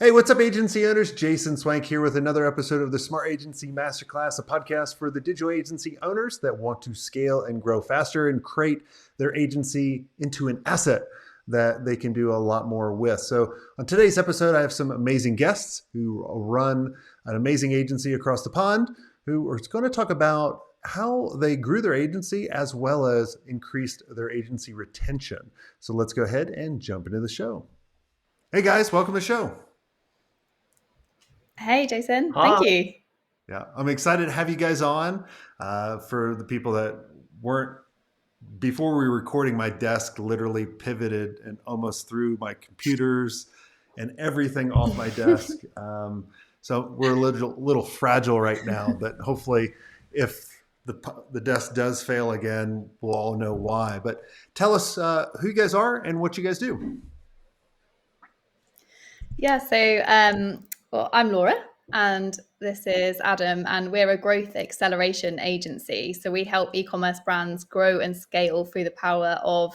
Hey, what's up, agency owners? Jason Swenk here with another episode of the Smart Agency Masterclass, a podcast for the digital agency owners that want to scale and grow faster and create their agency into an asset that they can do a lot more with. So, on today's episode, I have some amazing guests who run an amazing agency across the pond who are going to talk about how they grew their agency as well as increased their agency retention. So, let's go ahead and jump into the show. Hey, guys, welcome to the show. Hey, Jason. Hi. Thank you. Yeah, I'm excited to have you guys on. For the people that weren't, before we were recording, my desk literally pivoted and almost threw my computers and everything off my desk. So we're a little fragile right now, but hopefully, if the desk does fail again, we'll all know why. But tell us who you guys are and what you guys do. Yeah, so I'm Laura, and this is Adam, and we're a growth acceleration agency. So we help e-commerce brands grow and scale through the power of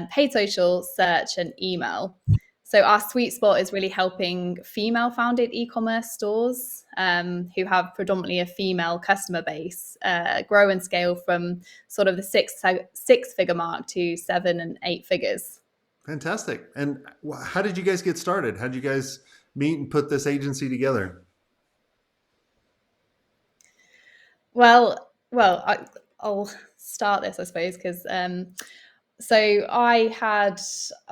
paid social, search, and email. So our sweet spot is really helping female-founded e-commerce stores who have predominantly a female customer base grow and scale from sort of the six-figure mark to 7 and 8 figures. Fantastic. And how did you guys get started? How did you guys meet and put this agency together? I'll start this, I suppose, because so I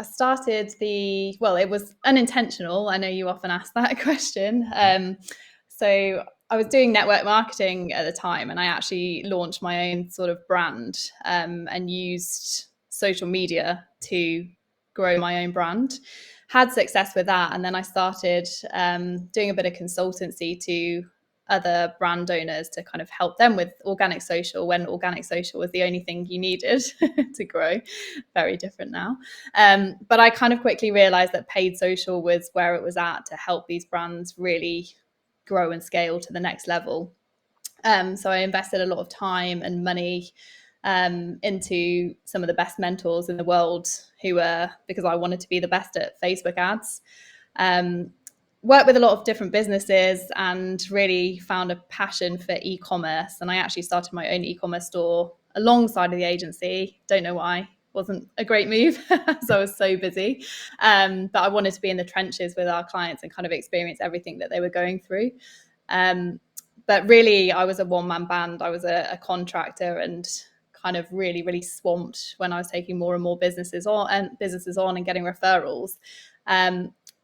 started it was unintentional. I know you often ask that question. So I was doing network marketing at the time, and I actually launched my own sort of brand and used social media to grow my own brand. Had success with that, and then I started doing a bit of consultancy to other brand owners to kind of help them with organic social when organic social was the only thing you needed to grow. Very different now. But I kind of quickly realized that paid social was where it was at to help these brands really grow and scale to the next level. So I invested a lot of time and money into some of the best mentors in the world because I wanted to be the best at Facebook ads. Worked with a lot of different businesses and really found a passion for e-commerce. And I actually started my own e-commerce store alongside of the agency. Don't know why. Wasn't a great move as I was so busy. But I wanted to be in the trenches with our clients and kind of experience everything that they were going through. But really, I was a one-man band. I was a contractor and kind of really, really swamped when I was taking more and more businesses on and getting referrals.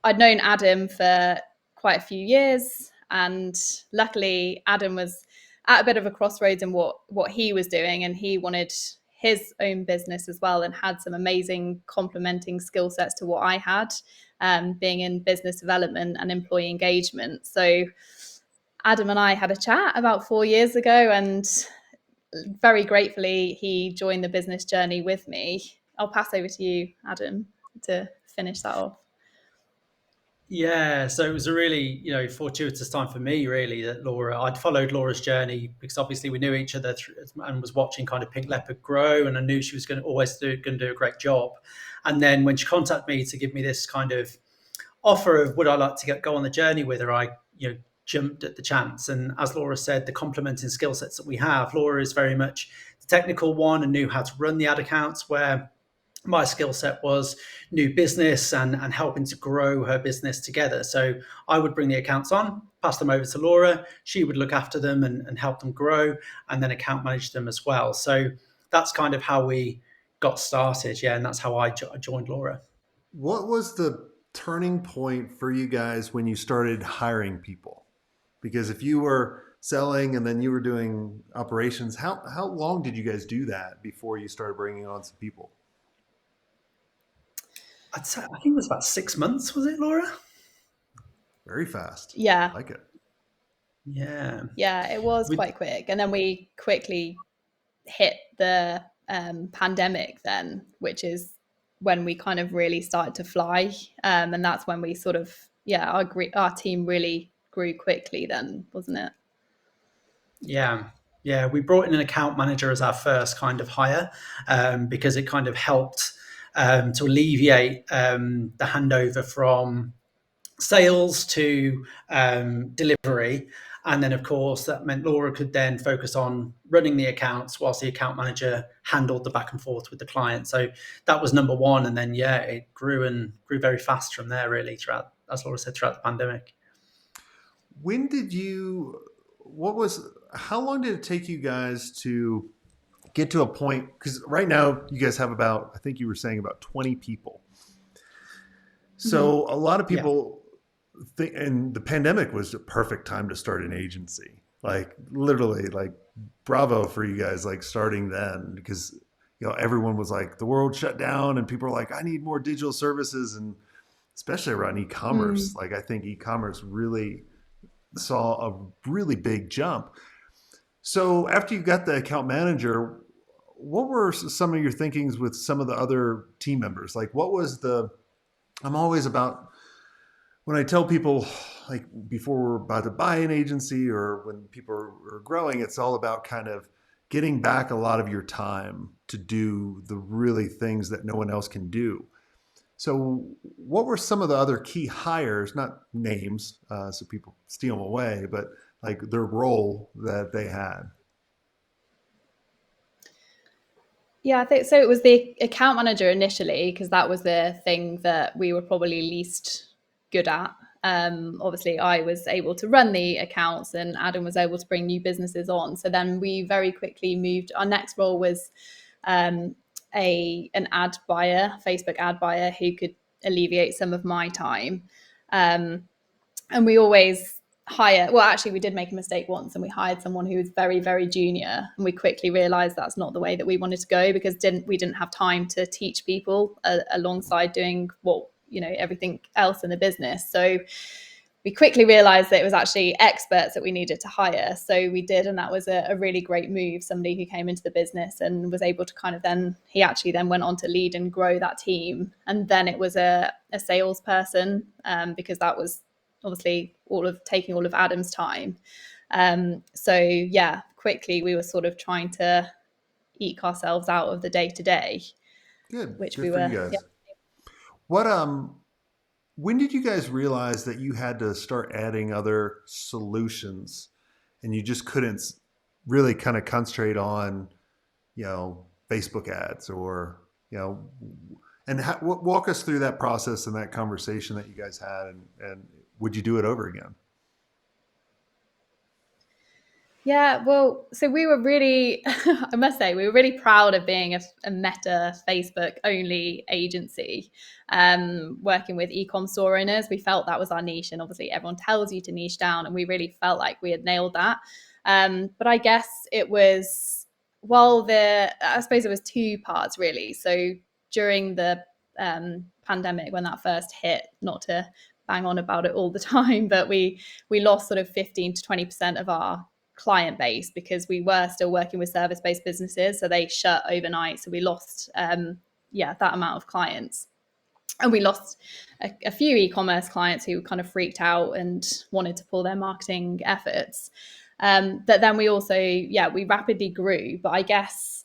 I'd known Adam for quite a few years, and luckily Adam was at a bit of a crossroads in what he was doing, and he wanted his own business as well and had some amazing complementing skill sets to what I had, being in business development and employee engagement. So Adam and I had a chat about 4 years ago, and very gratefully he joined the business journey with me. I'll pass over to you, Adam, to finish that off. Yeah, so it was a really, fortuitous time for me, really, that I'd followed Laura's journey because obviously we knew each other and was watching kind of Pink Leopard grow, and I knew she was going to do a great job. And then when she contacted me to give me this kind of offer of would I like to go on the journey with her, I jumped at the chance. And as Laura said, the complementing skill sets that we have, Laura is very much the technical one and knew how to run the ad accounts, where my skill set was new business and helping to grow her business together. So I would bring the accounts on, pass them over to Laura. She would look after them and help them grow, and then account manage them as well. So that's kind of how we got started. Yeah, and that's how I joined Laura. What was the turning point for you guys when you started hiring people? Because if you were selling and then you were doing operations, how long did you guys do that before you started bringing on some people? I think it was about 6 months, was it, Laura? Very fast. Yeah. I like it. Yeah. Yeah, it was quite quick. And then we quickly hit the pandemic then, which is when we kind of really started to fly. And that's when we sort of, our team really grew quickly then, wasn't it? Yeah, we brought in an account manager as our first kind of hire because it kind of helped to alleviate the handover from sales to delivery. And then, of course, that meant Laura could then focus on running the accounts whilst the account manager handled the back and forth with the client. So that was number one. And then, yeah, it grew and grew very fast from there, really, throughout, as Laura said, throughout the pandemic. How long did it take you guys to get to a point? Because right now you guys have about, I think you were saying about 20 people. So a lot of people think, and the pandemic was the perfect time to start an agency. Like literally, like bravo for you guys, like starting then, because everyone was like, the world shut down, and people are like, I need more digital services, and especially around e-commerce. Like I think e-commerce really saw a really big jump. So after you got the account manager, what were some of your thinkings with some of the other team members? Like I'm always about, when I tell people, like before we're about to buy an agency or when people are growing, it's all about kind of getting back a lot of your time to do the really things that no one else can do. So what were some of the other key hires, not names, so people steal them away, but like their role that they had? Yeah, I think so. It was the account manager initially, because that was the thing that we were probably least good at. Obviously, I was able to run the accounts and Adam was able to bring new businesses on. So then we very quickly moved. Our next role was an ad buyer, Facebook ad buyer, who could alleviate some of my time. And we always we did make a mistake once, and we hired someone who was very, very junior, and we quickly realized that's not the way that we wanted to go, because we didn't have time to teach people alongside doing everything else in the business. So we quickly realized that it was actually experts that we needed to hire. So we did, and that was a really great move. Somebody who came into the business and was able to he actually then went on to lead and grow that team. And then it was a salesperson, because that was obviously taking all of Adam's time. So yeah, quickly we were sort of trying to eke ourselves out of the day to day, which Good we for were. you guys. Yeah. What when did you guys realize that you had to start adding other solutions and you just couldn't really kind of concentrate on, Facebook ads or, and walk us through that process and that conversation that you guys had, and would you do it over again? Yeah, well, so we were really, I must say, we were really proud of being a Meta Facebook only agency, working with e-com store owners. We felt that was our niche, and obviously everyone tells you to niche down, and we really felt like we had nailed that. But I guess it was, I suppose it was two parts really. So during the pandemic, when that first hit, not to bang on about it all the time, but we lost sort of 15 to 20% of our client base, because we were still working with service-based businesses, so they shut overnight. So we lost that amount of clients, and we lost a few e-commerce clients who kind of freaked out and wanted to pull their marketing efforts. But then we also we rapidly grew, but I guess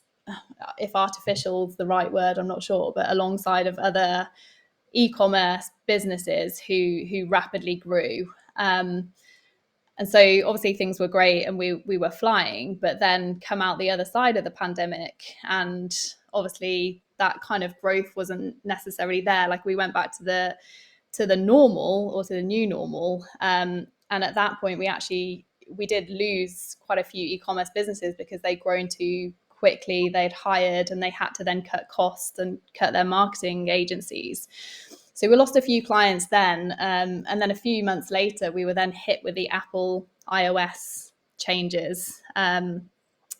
if artificial is the right word, I'm not sure, but alongside of other e-commerce businesses who rapidly grew. And so obviously things were great and we were flying, but then come out the other side of the pandemic, and obviously that kind of growth wasn't necessarily there. Like we went back to the normal, or to the new normal. And at that point we did lose quite a few e-commerce businesses because they'd grown too quickly. They'd hired and they had to then cut costs and cut their marketing agencies. So we lost a few clients then. And then a few months later, we were then hit with the Apple iOS changes,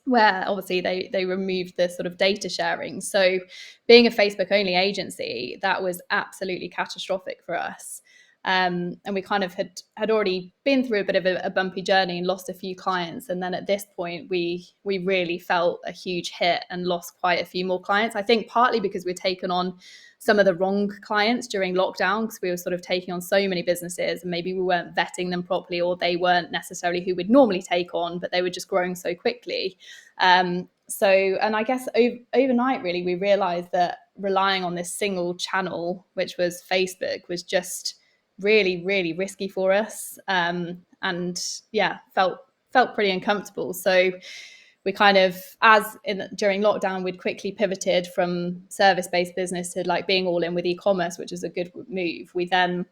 where obviously they removed the sort of data sharing. So being a Facebook only agency, that was absolutely catastrophic for us. And we kind of had already been through a bit of a bumpy journey and lost a few clients. And then at this point, we really felt a huge hit and lost quite a few more clients. I think partly because we'd taken on some of the wrong clients during lockdown, because we were sort of taking on so many businesses and maybe we weren't vetting them properly, or they weren't necessarily who we'd normally take on, but they were just growing so quickly. And I guess overnight, really, we realized that relying on this single channel, which was Facebook, was just really, really risky for us. And yeah, felt pretty uncomfortable. So we kind of, during lockdown, we'd quickly pivoted from service-based business to like being all in with e-commerce, which was a good move. We then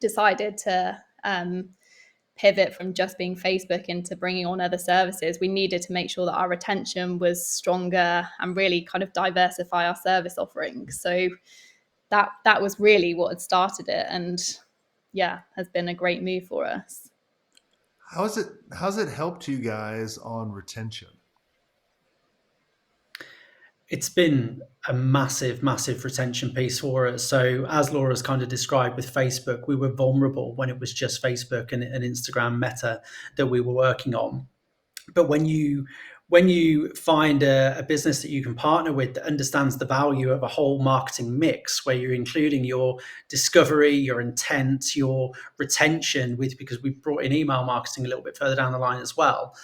decided to pivot from just being Facebook into bringing on other services. We needed to make sure that our retention was stronger and really kind of diversify our service offerings. So that was really what had started it, and yeah, has been a great move for us. How's it helped you guys on retention? It's been a massive, massive retention piece for us. So as Laura's kind of described with Facebook, we were vulnerable when it was just Facebook and Instagram Meta that we were working on. But when you find a business that you can partner with that understands the value of a whole marketing mix, where you're including your discovery, your intent, your retention, because we brought in email marketing a little bit further down the line as well,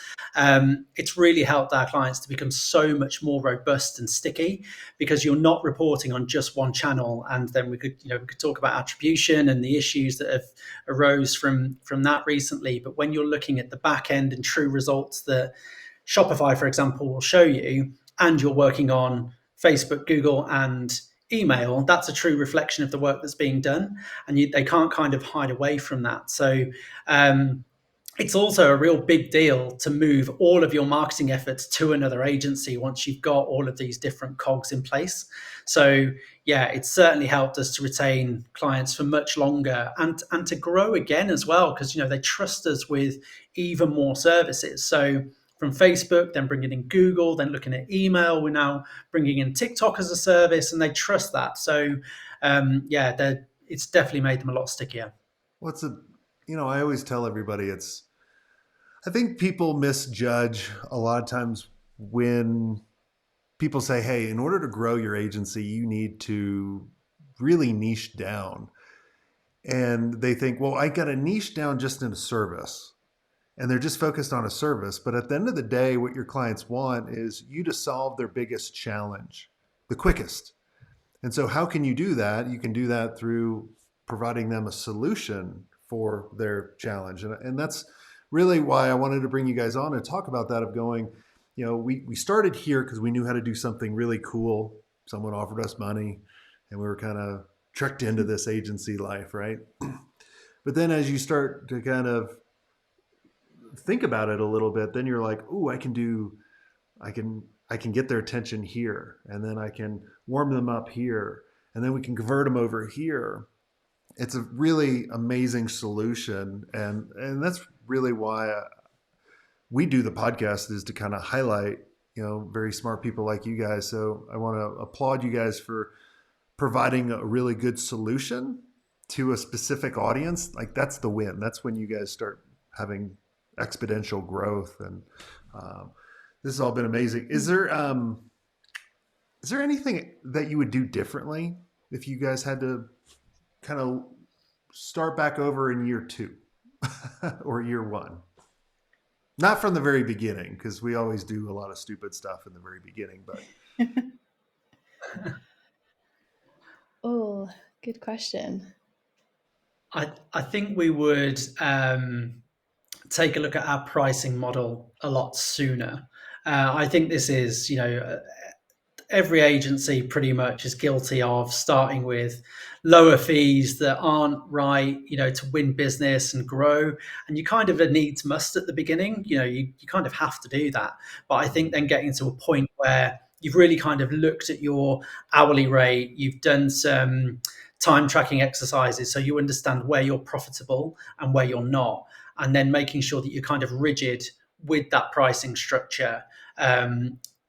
it's really helped our clients to become so much more robust and sticky, because you're not reporting on just one channel. And then we could talk about attribution and the issues that have arose from that recently. But when you're looking at the back end and true results that Shopify, for example, will show you, and you're working on Facebook, Google, and email, that's a true reflection of the work that's being done, and they can't kind of hide away from that. So it's also a real big deal to move all of your marketing efforts to another agency once you've got all of these different cogs in place. So yeah, it's certainly helped us to retain clients for much longer and to grow again as well, because they trust us with even more services. So from Facebook, then bringing in Google, then looking at email, we're now bringing in TikTok as a service, and they trust that. So it's definitely made them a lot stickier. I always tell everybody I think people misjudge a lot of times when people say, hey, in order to grow your agency, you need to really niche down. And they think, well, I got to niche down just in a service. And they're just focused on a service. But at the end of the day, what your clients want is you to solve their biggest challenge, the quickest. And so how can you do that? You can do that through providing them a solution for their challenge. And that's really why I wanted to bring you guys on and talk about that, of going, we started here because we knew how to do something really cool. Someone offered us money and we were kind of tricked into this agency life, right? But then as you start to kind of think about it a little bit, then you're like, ooh, I can get their attention here, and then I can warm them up here, and then we can convert them over here. It's a really amazing solution, and that's really why we do the podcast, is to kind of highlight very smart people like you guys. So I want to applaud you guys for providing a really good solution to a specific audience. Like, that's the win. That's when you guys start having exponential growth, and this has all been amazing. Is there anything that you would do differently if you guys had to kind of start back over in year 2 or year 1? Not from the very beginning, because we always do a lot of stupid stuff in the very beginning, but Oh, good question. I think we would take a look at our pricing model a lot sooner. I think this is, every agency pretty much is guilty of starting with lower fees that aren't right, to win business and grow. And you kind of a needs must at the beginning, you kind of have to do that. But I think then getting to a point where you've really kind of looked at your hourly rate, you've done some time tracking exercises, so you understand where you're profitable and where you're not, and then making sure that you're kind of rigid with that pricing structure.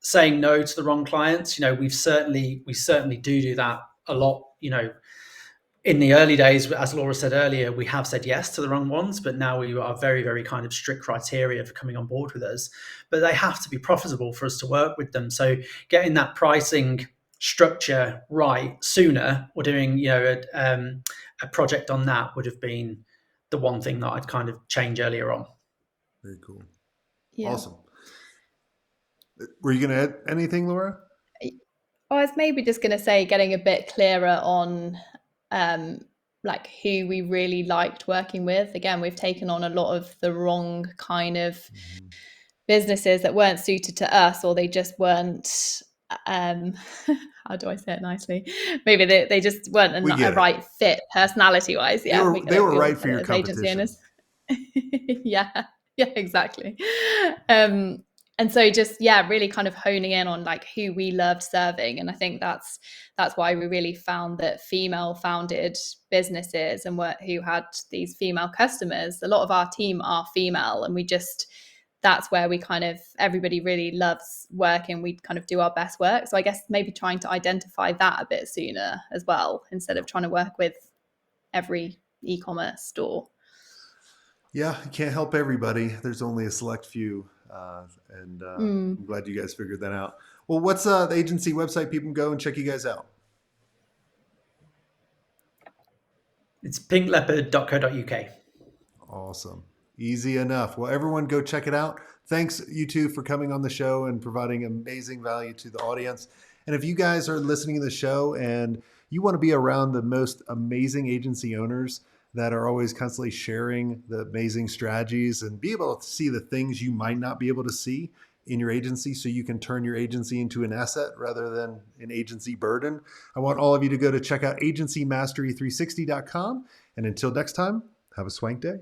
Saying no to the wrong clients, we certainly do that a lot. In the early days, as Laura said earlier, we have said yes to the wrong ones, but now we are very, very kind of strict criteria for coming on board with us. But they have to be profitable for us to work with them. So getting that pricing structure right sooner, or doing a project on that, would have been the one thing that I'd kind of change earlier on. Very cool. Yeah. Awesome. Were you going to add anything, Laura? I was maybe just going to say, getting a bit clearer on like who we really liked working with. Again, we've taken on a lot of the wrong kind of businesses that weren't suited to us, or they just weren't how do I say it nicely? Maybe they just weren't We a get it. right fit personality wise. They Yeah, were we get they it. were We all right get for it your as agency competition. owners. Yeah, yeah, exactly. And so just, yeah, really kind of honing in on like who we loved serving. And I think that's why we really found that female founded businesses and who had these female customers, a lot of our team are female, and we just, that's where we kind of, everybody really loves working. We kind of do our best work. So I guess maybe trying to identify that a bit sooner as well, instead of trying to work with every e-commerce store. Yeah, you can't help everybody. There's only a select few. And I'm glad you guys figured that out. Well, what's the agency website people can go and check you guys out? It's pinkleopard.co.uk. Awesome. Easy enough. Well, everyone go check it out. Thanks, you two, for coming on the show and providing amazing value to the audience. And if you guys are listening to the show and you want to be around the most amazing agency owners that are always constantly sharing the amazing strategies and be able to see the things you might not be able to see in your agency so you can turn your agency into an asset rather than an agency burden, I want all of you to go to check out agencymastery360.com. And until next time, have a swank day.